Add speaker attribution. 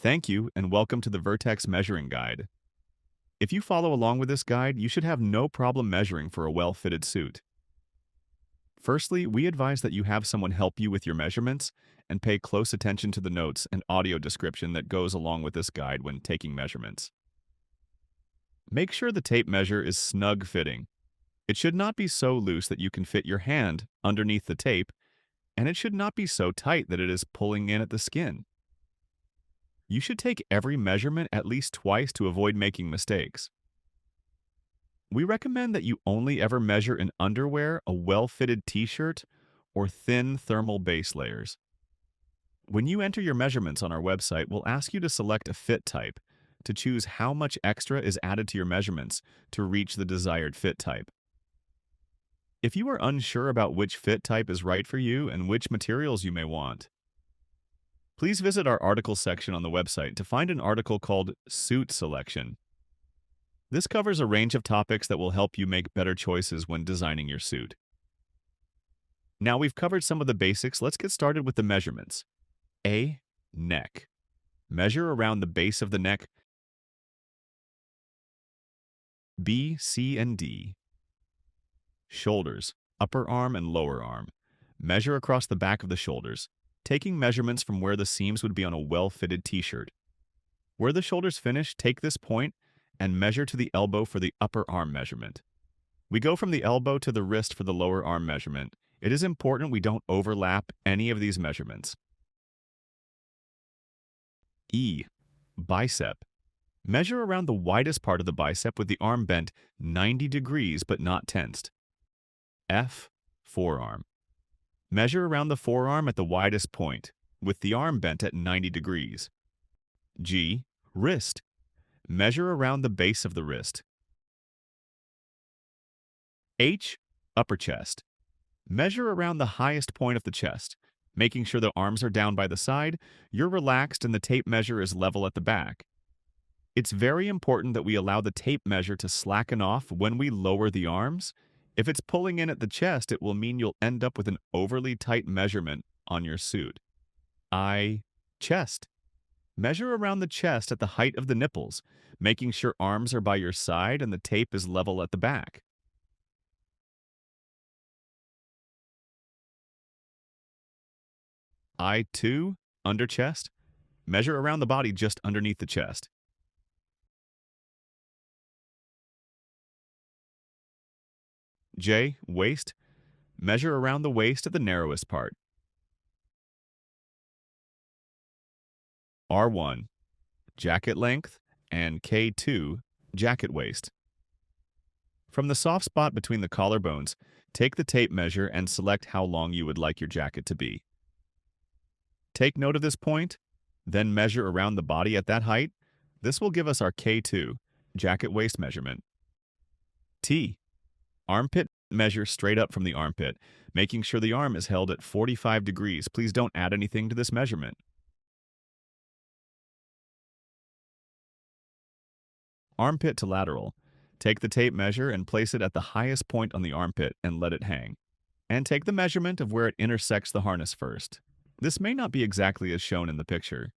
Speaker 1: Thank you and welcome to the Vertex Measuring Guide. If you follow along with this guide, you should have no problem measuring for a well-fitted suit. Firstly, we advise that you have someone help you with your measurements and pay close attention to the notes and audio description that goes along with this guide when taking measurements. Make sure the tape measure is snug fitting. It should not be so loose that you can fit your hand underneath the tape, and it should not be so tight that it is pulling in at the skin. You should take every measurement at least twice to avoid making mistakes. We recommend that you only ever measure in underwear, a well-fitted t-shirt, or thin thermal base layers. When you enter your measurements on our website, we'll ask you to select a fit type to choose how much extra is added to your measurements to reach the desired fit type. If you are unsure about which fit type is right for you and which materials you may want, please visit our article section on the website to find an article called Suit Selection. This covers a range of topics that will help you make better choices when designing your suit. Now we've covered some of the basics, let's get started with the measurements. A. Neck. Measure around the base of the neck. B, C, and D. Shoulders, upper arm and lower arm. Measure across the back of the shoulders, taking measurements from where the seams would be on a well-fitted t-shirt. Where the shoulders finish, take this point and measure to the elbow for the upper arm measurement. We go from the elbow to the wrist for the lower arm measurement. It is important we don't overlap any of these measurements. E. Bicep. Measure around the widest part of the bicep with the arm bent 90 degrees but not tensed. F. Forearm. Measure around the forearm at the widest point, with the arm bent at 90 degrees. G. Wrist. Measure around the base of the wrist. H. Upper chest. Measure around the highest point of the chest, making sure the arms are down by the side, you're relaxed, and the tape measure is level at the back. It's very important that we allow the tape measure to slacken off when we lower the arms. If it's pulling in at the chest, it will mean you'll end up with an overly tight measurement on your suit. I. Chest. Measure around the chest at the height of the nipples, making sure arms are by your side and the tape is level at the back. I2. Under chest. Measure around the body just underneath the chest. J. Waist. Measure around the waist at the narrowest part. R1. Jacket length, and K2. Jacket waist. From the soft spot between the collarbones, take the tape measure and select how long you would like your jacket to be. Take note of this point, then measure around the body at that height. This will give us our K2, jacket waist measurement. T. Armpit. Measure straight up from the armpit, making sure the arm is held at 45 degrees. Please don't add anything to this measurement. Armpit to lateral. Take the tape measure and place it at the highest point on the armpit and let it hang. And take the measurement of where it intersects the harness first. This may not be exactly as shown in the picture.